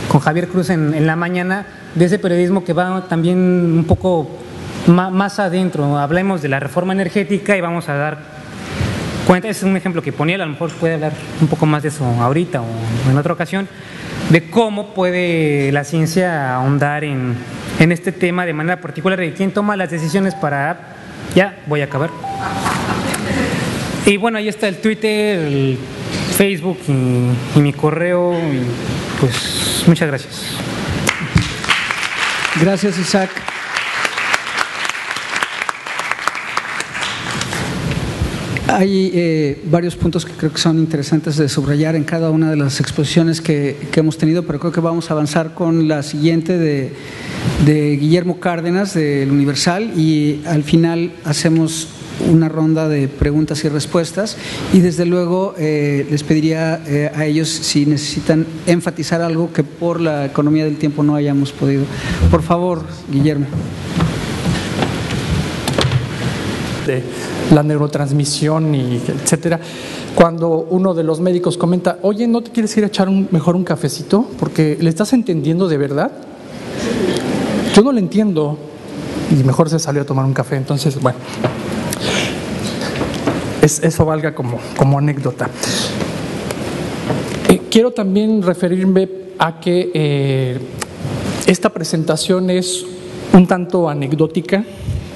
con Javier Cruz en la mañana, de ese periodismo que va también un poco más adentro. Hablemos de la reforma energética y vamos a dar cuenta, es un ejemplo que ponía, a lo mejor puede hablar un poco más de eso ahorita o en otra ocasión, de cómo puede la ciencia ahondar en este tema de manera particular, de quién toma las decisiones para... Ya, voy a acabar. Y bueno, ahí está el Twitter, el Facebook y mi correo, y pues muchas gracias. Gracias, Isaac. Hay varios puntos que creo que son interesantes de subrayar en cada una de las exposiciones que hemos tenido, pero creo que vamos a avanzar con la siguiente de Guillermo Cárdenas, del Universal, y al final hacemos una ronda de preguntas y respuestas, y desde luego les pediría a ellos si necesitan enfatizar algo que por la economía del tiempo no hayamos podido. Por favor, Guillermo. De la neurotransmisión y etcétera, cuando uno de los médicos comenta: oye, ¿no te quieres ir a echar mejor un cafecito? Porque ¿le estás entendiendo de verdad? Yo no le entiendo, y mejor se salió a tomar un café. Entonces, bueno, eso valga como anécdota. Quiero también referirme a que esta presentación es un tanto anecdótica.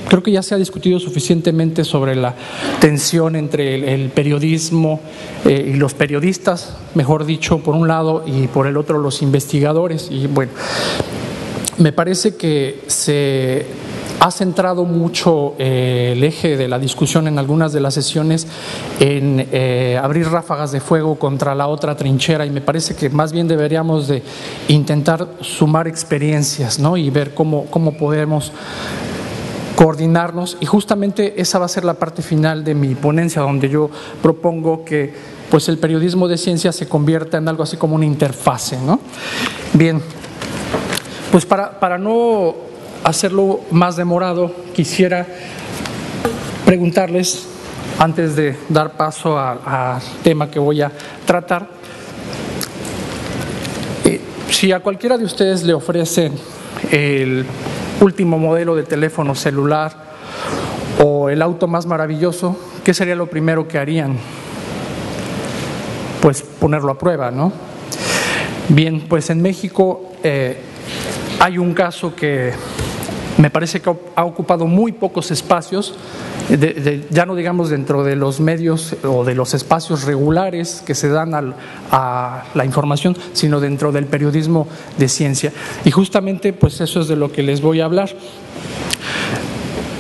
Creo que ya se ha discutido suficientemente sobre la tensión entre el periodismo y los periodistas, mejor dicho, por un lado, y por el otro los investigadores. Y bueno, me parece que se ha centrado mucho el eje de la discusión en algunas de las sesiones en abrir ráfagas de fuego contra la otra trinchera, y me parece que más bien deberíamos de intentar sumar experiencias, ¿no? Y ver cómo podemos coordinarnos, y justamente esa va a ser la parte final de mi ponencia, donde yo propongo que pues el periodismo de ciencia se convierta en algo así como una interfase, ¿no? Bien, pues para no hacerlo más demorado, quisiera preguntarles, antes de dar paso al tema que voy a tratar, si a cualquiera de ustedes le ofrecen el último modelo de teléfono celular o el auto más maravilloso, ¿qué sería lo primero que harían? Pues ponerlo a prueba, ¿no? Bien, pues en México hay un caso que me parece que ha ocupado muy pocos espacios, ya no digamos dentro de los medios o de los espacios regulares que se dan a la información, sino dentro del periodismo de ciencia. Y justamente pues eso es de lo que les voy a hablar.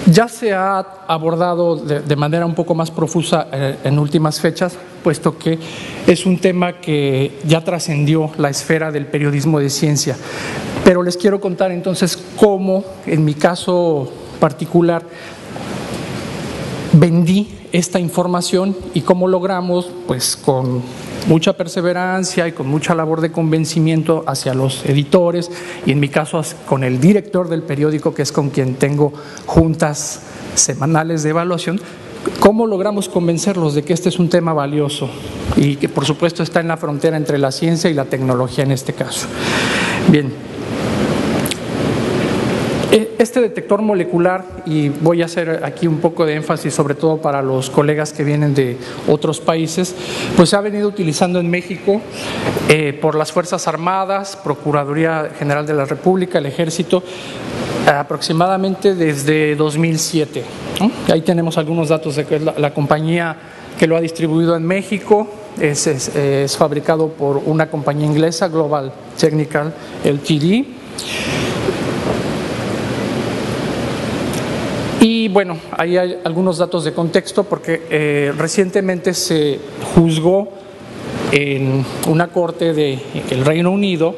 Ya se ha abordado de manera un poco más profusa en últimas fechas, puesto que es un tema que ya trascendió la esfera del periodismo de ciencia. Pero les quiero contar entonces cómo, en mi caso particular, vendí esta información y cómo logramos, pues con mucha perseverancia y con mucha labor de convencimiento hacia los editores y en mi caso con el director del periódico, que es con quien tengo juntas semanales de evaluación, cómo logramos convencerlos de que este es un tema valioso y que por supuesto está en la frontera entre la ciencia y la tecnología en este caso. Bien. Este detector molecular, y voy a hacer aquí un poco de énfasis sobre todo para los colegas que vienen de otros países, pues se ha venido utilizando en México por las Fuerzas Armadas, Procuraduría General de la República, el Ejército, aproximadamente desde 2007, ¿no? Ahí tenemos algunos datos de que la compañía que lo ha distribuido en México es fabricado por una compañía inglesa, Global Technical Ltd. Y bueno, ahí hay algunos datos de contexto porque recientemente se juzgó en una corte del Reino Unido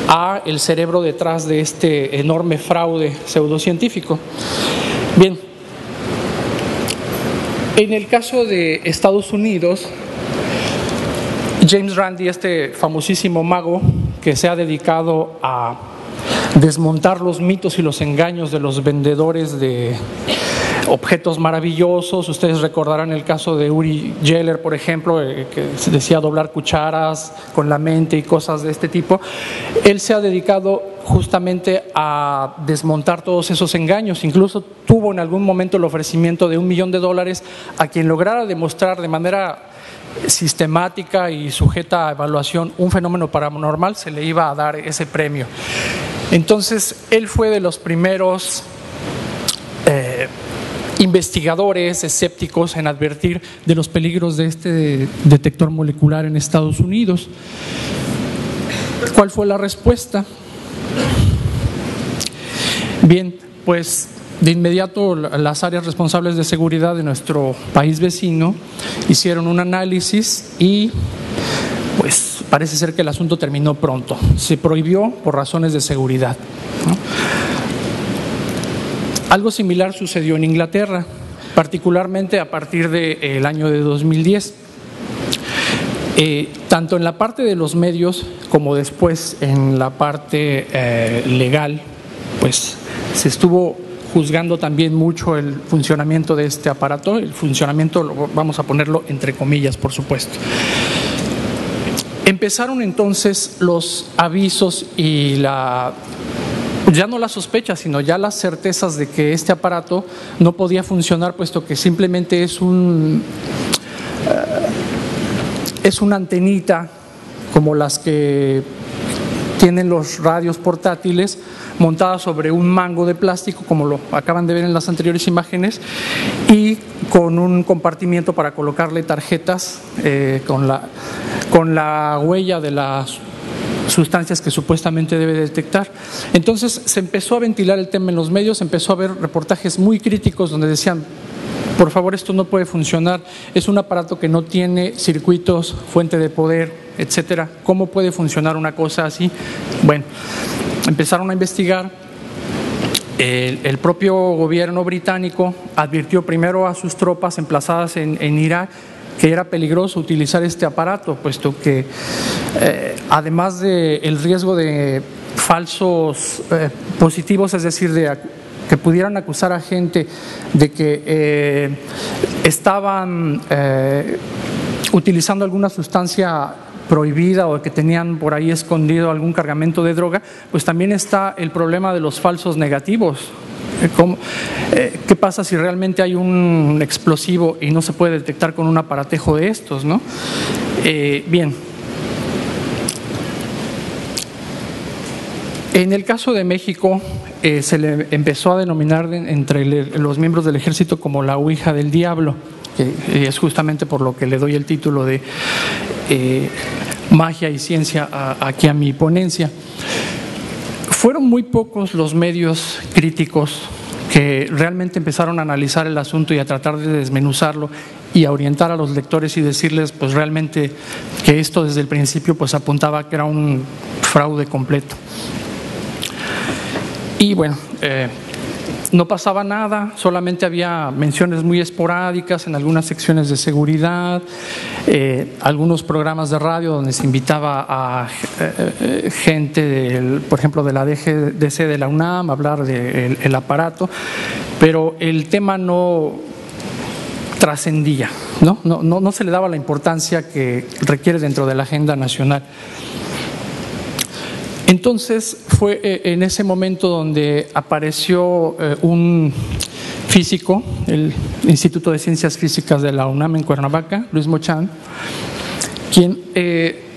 a el cerebro detrás de este enorme fraude pseudocientífico. Bien, en el caso de Estados Unidos, James Randi, este famosísimo mago que se ha dedicado a desmontar los mitos y los engaños de los vendedores de objetos maravillosos. Ustedes recordarán el caso de Uri Geller, por ejemplo, que se decía doblar cucharas con la mente y cosas de este tipo. Él se ha dedicado justamente a desmontar todos esos engaños. Incluso tuvo en algún momento el ofrecimiento de $1 millón a quien lograra demostrar de manera sistemática y sujeta a evaluación un fenómeno paranormal, se le iba a dar ese premio. Entonces, él fue de los primeros investigadores escépticos en advertir de los peligros de este detector molecular en Estados Unidos. ¿Cuál fue la respuesta? Bien, pues de inmediato las áreas responsables de seguridad de nuestro país vecino hicieron un análisis y pues parece ser que el asunto terminó pronto. Se prohibió por razones de seguridad, ¿no? Algo similar sucedió en Inglaterra, particularmente a partir del año de 2010. Tanto en la parte de los medios como después en la parte legal, pues se estuvo juzgando también mucho el funcionamiento de este aparato. El funcionamiento, vamos a ponerlo entre comillas, por supuesto. Empezaron entonces los avisos y ya no las sospechas, sino ya las certezas de que este aparato no podía funcionar, puesto que simplemente es una antenita como las que tienen los radios portátiles, montada sobre un mango de plástico, como lo acaban de ver en las anteriores imágenes, y con un compartimiento para colocarle tarjetas con la huella de las sustancias que supuestamente debe detectar. Entonces se empezó a ventilar el tema en los medios, empezó a haber reportajes muy críticos donde decían: por favor, esto no puede funcionar, es un aparato que no tiene circuitos, fuente de poder, etcétera. ¿Cómo puede funcionar una cosa así? Bueno, empezaron a investigar. El propio gobierno británico advirtió primero a sus tropas emplazadas en Irak que era peligroso utilizar este aparato, puesto que además del riesgo de falsos positivos, es decir, que pudieran acusar a gente de que estaban utilizando alguna sustancia prohibida o que tenían por ahí escondido algún cargamento de droga, pues también está el problema de los falsos negativos. ¿Qué pasa si realmente hay un explosivo y no se puede detectar con un aparatejo de estos, ¿no? Bien. En el caso de México, se le empezó a denominar entre los miembros del ejército como la Ouija del diablo, que es justamente por lo que le doy el título de magia y ciencia aquí a mi ponencia. Fueron muy pocos los medios críticos que realmente empezaron a analizar el asunto y a tratar de desmenuzarlo y a orientar a los lectores y decirles pues realmente que esto desde el principio pues apuntaba que era un fraude completo. Y bueno, no pasaba nada, solamente había menciones muy esporádicas en algunas secciones de seguridad, algunos programas de radio donde se invitaba a gente, por ejemplo, de la DGDC de la UNAM a hablar del aparato, pero el tema no trascendía, no se le daba la importancia que requiere dentro de la agenda nacional. Entonces fue en ese momento donde apareció un físico, el Instituto de Ciencias Físicas de la UNAM en Cuernavaca, Luis Mochán, quien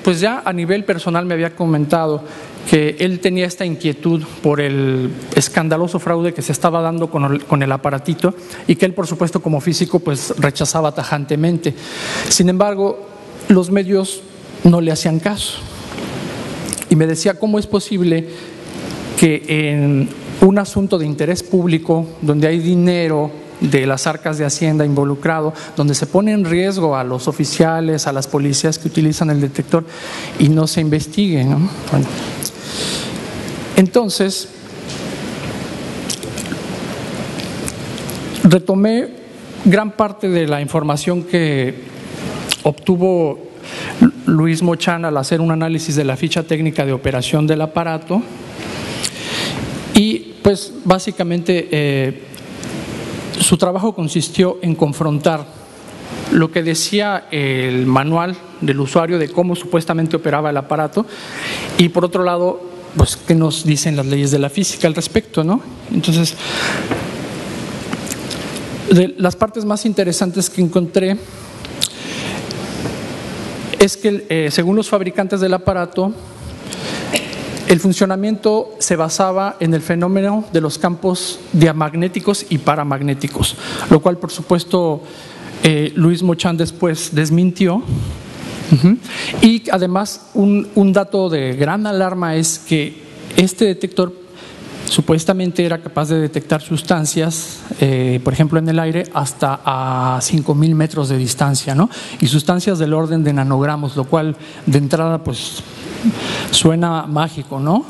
pues ya a nivel personal me había comentado que él tenía esta inquietud por el escandaloso fraude que se estaba dando con el aparatito y que él, por supuesto, como físico, pues rechazaba tajantemente. Sin embargo, los medios no le hacían caso. Y me decía, ¿cómo es posible que en un asunto de interés público, donde hay dinero de las arcas de Hacienda involucrado, donde se pone en riesgo a los oficiales, a las policías que utilizan el detector y no se investigue, ¿no? Bueno, entonces retomé gran parte de la información que obtuvo Luis Mochán al hacer un análisis de la ficha técnica de operación del aparato y pues básicamente su trabajo consistió en confrontar lo que decía el manual del usuario de cómo supuestamente operaba el aparato y por otro lado pues qué nos dicen las leyes de la física al respecto, ¿no? Entonces, de las partes más interesantes que encontré es que según los fabricantes del aparato, el funcionamiento se basaba en el fenómeno de los campos diamagnéticos y paramagnéticos, lo cual por supuesto Luis Mochán después desmintió. Y además un dato de gran alarma es que este detector supuestamente era capaz de detectar sustancias, por ejemplo en el aire, hasta a 5,000 metros de distancia, ¿no? Y sustancias del orden de nanogramos, lo cual de entrada pues suena mágico, ¿no?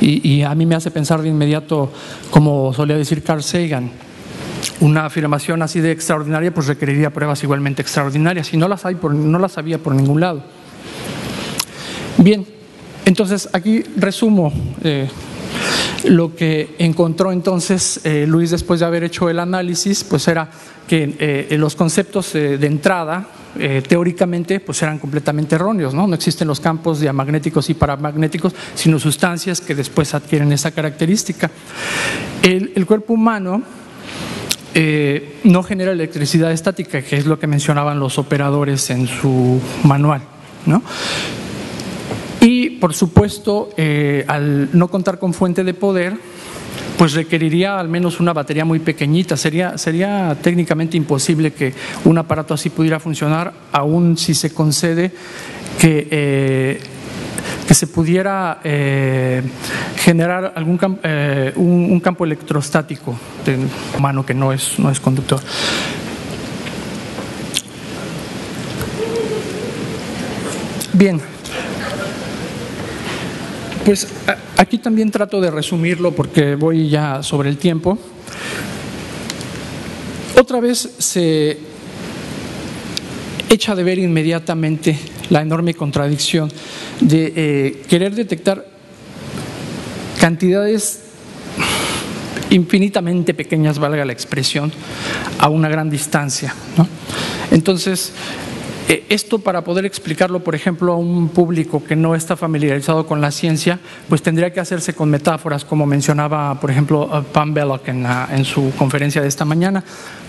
Y a mí me hace pensar de inmediato, como solía decir Carl Sagan, una afirmación así de extraordinaria pues requeriría pruebas igualmente extraordinarias y no las había por ningún lado. Bien, entonces aquí resumo lo que encontró entonces Luis después de haber hecho el análisis, pues era que los conceptos de entrada teóricamente pues eran completamente erróneos, ¿no? No existen los campos diamagnéticos y paramagnéticos, sino sustancias que después adquieren esa característica. El cuerpo humano no genera electricidad estática, que es lo que mencionaban los operadores en su manual, ¿no? Y por supuesto, al no contar con fuente de poder, pues requeriría al menos una batería muy pequeñita. Sería técnicamente imposible que un aparato así pudiera funcionar, aun si se concede que se pudiera generar un campo electrostático del humano que no es conductor. Bien, pues aquí también trato de resumirlo porque voy ya sobre el tiempo. Otra vez se echa de ver inmediatamente la enorme contradicción de querer detectar cantidades infinitamente pequeñas, valga la expresión, a una gran distancia, ¿no? Entonces, esto para poder explicarlo, por ejemplo, a un público que no está familiarizado con la ciencia, pues tendría que hacerse con metáforas, como mencionaba, por ejemplo, Pam Belloc en su conferencia de esta mañana.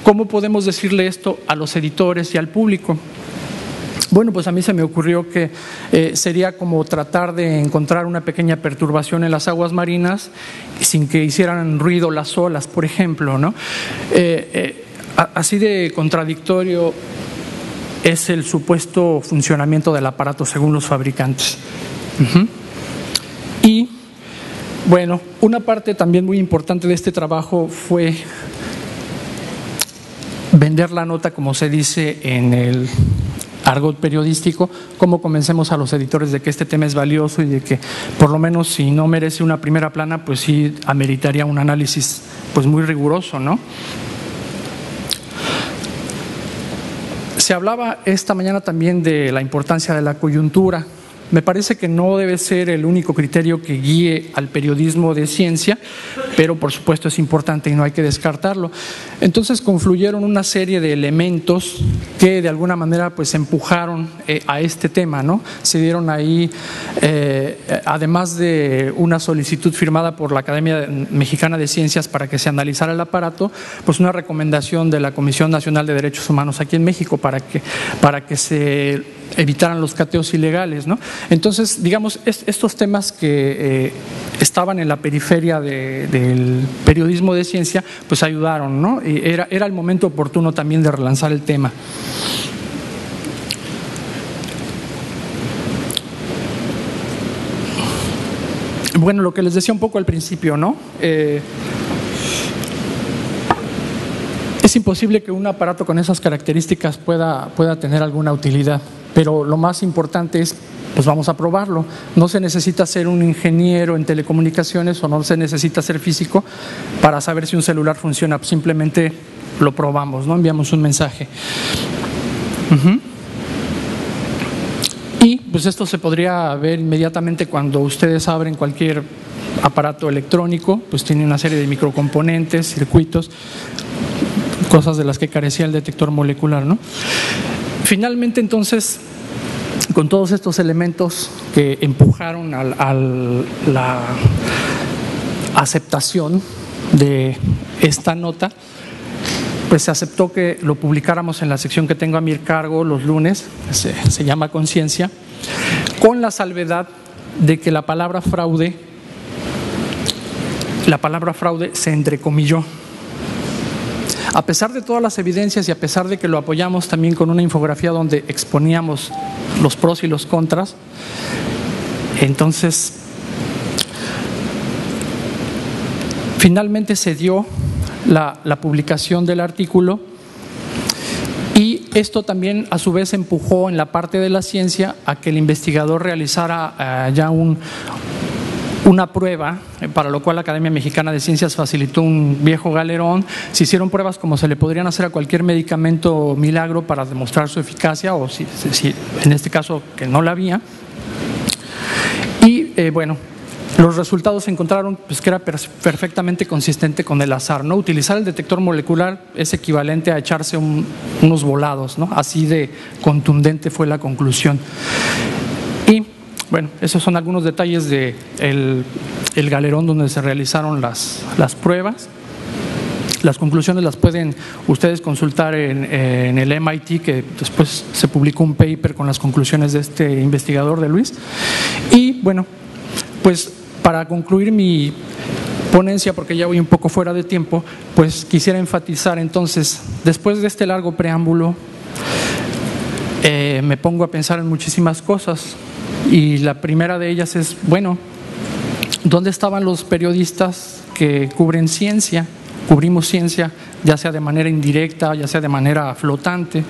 ¿Cómo podemos decirle esto a los editores y al público? Bueno, pues a mí se me ocurrió que sería como tratar de encontrar una pequeña perturbación en las aguas marinas sin que hicieran ruido las olas, por ejemplo, ¿no? Así de contradictorio es el supuesto funcionamiento del aparato según los fabricantes. Y bueno, una parte también muy importante de este trabajo fue vender la nota, como se dice en el argot periodístico, cómo convencemos a los editores de que este tema es valioso y de que por lo menos si no merece una primera plana, pues sí ameritaría un análisis pues muy riguroso, ¿no? Se hablaba esta mañana también de la importancia de la coyuntura. Me parece que no debe ser el único criterio que guíe al periodismo de ciencia, pero por supuesto es importante y no hay que descartarlo. Entonces confluyeron una serie de elementos que de alguna manera pues empujaron a este tema, ¿no? Se dieron ahí, además de una solicitud firmada por la Academia Mexicana de Ciencias para que se analizara el aparato, pues una recomendación de la Comisión Nacional de Derechos Humanos aquí en México para que se evitaran los cateos ilegales, ¿no? Entonces, digamos, estos temas que estaban en la periferia del periodismo de ciencia, pues ayudaron, ¿no? Y era el momento oportuno también de relanzar el tema. Bueno, lo que les decía un poco al principio, ¿no? Es imposible que un aparato con esas características pueda tener alguna utilidad, pero lo más importante es, pues vamos a probarlo. No se necesita ser un ingeniero en telecomunicaciones o no se necesita ser físico para saber si un celular funciona, simplemente lo probamos, ¿no? Enviamos un mensaje. Y pues esto se podría ver inmediatamente cuando ustedes abren cualquier aparato electrónico, pues tiene una serie de microcomponentes, circuitos, cosas de las que carecía el detector molecular, ¿no? Finalmente, entonces, con todos estos elementos que empujaron a la aceptación de esta nota, pues se aceptó que lo publicáramos en la sección que tengo a mi cargo los lunes, se llama Conciencia, con la salvedad de que la palabra fraude se entrecomilló. A pesar de todas las evidencias y a pesar de que lo apoyamos también con una infografía donde exponíamos los pros y los contras, entonces finalmente se dio la publicación del artículo y esto también a su vez empujó en la parte de la ciencia a que el investigador realizara ya una prueba, para lo cual la Academia Mexicana de Ciencias facilitó un viejo galerón. Se hicieron pruebas como se le podrían hacer a cualquier medicamento milagro para demostrar su eficacia, o si en este caso que no la había. Y bueno, los resultados se encontraron pues, que era perfectamente consistente con el azar, ¿no? Utilizar el detector molecular es equivalente a echarse unos volados, ¿no? Así de contundente fue la conclusión. Y bueno, esos son algunos detalles del el galerón donde se realizaron las pruebas. Las conclusiones las pueden ustedes consultar en el MIT, que después se publicó un paper con las conclusiones de este investigador de Luis. Y bueno, pues para concluir mi ponencia, porque ya voy un poco fuera de tiempo, pues quisiera enfatizar entonces, después de este largo preámbulo, me pongo a pensar en muchísimas cosas. Y la primera de ellas es, bueno, ¿dónde estaban los periodistas que cubren ciencia? Cubrimos ciencia, ya sea de manera indirecta, ya sea de manera flotante.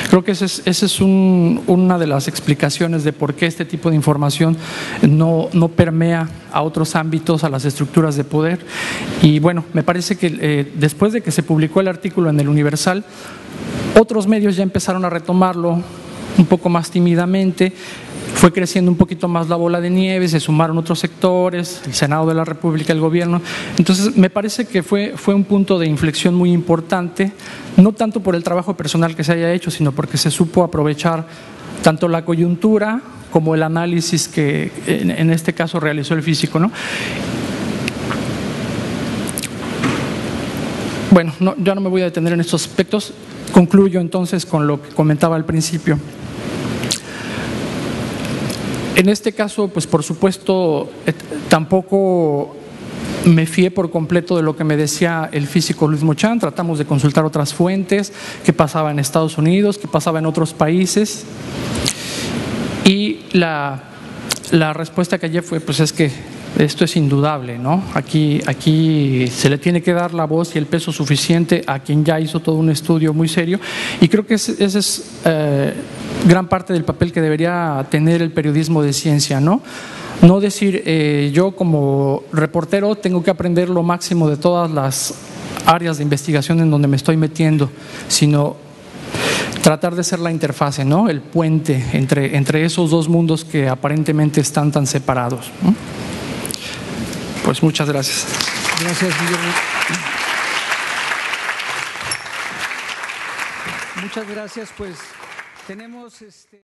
Creo que esa es una de las explicaciones de por qué este tipo de información no permea a otros ámbitos, a las estructuras de poder. Y bueno, me parece que después de que se publicó el artículo en el Universal, otros medios ya empezaron a retomarlo un poco más tímidamente. Fue creciendo un poquito más la bola de nieve, se sumaron otros sectores, el Senado de la República, el gobierno. Entonces, me parece que fue un punto de inflexión muy importante, no tanto por el trabajo personal que se haya hecho, sino porque se supo aprovechar tanto la coyuntura como el análisis que en este caso realizó el físico, ¿no? Bueno, ya no me voy a detener en estos aspectos. Concluyo entonces con lo que comentaba al principio. En este caso, pues por supuesto, tampoco me fié por completo de lo que me decía el físico Luis Mochán. Tratamos de consultar otras fuentes, qué pasaba en Estados Unidos, qué pasaba en otros países. Y la respuesta que hallé fue, pues es que Esto es indudable, ¿no? Aquí se le tiene que dar la voz y el peso suficiente a quien ya hizo todo un estudio muy serio, y creo que ese es gran parte del papel que debería tener el periodismo de ciencia, ¿no? No decir, yo como reportero tengo que aprender lo máximo de todas las áreas de investigación en donde me estoy metiendo, sino tratar de ser la interfase, ¿no? El puente entre esos dos mundos que aparentemente están tan separados, ¿no? Pues muchas gracias. Gracias, Guillermo. Muchas gracias, pues tenemos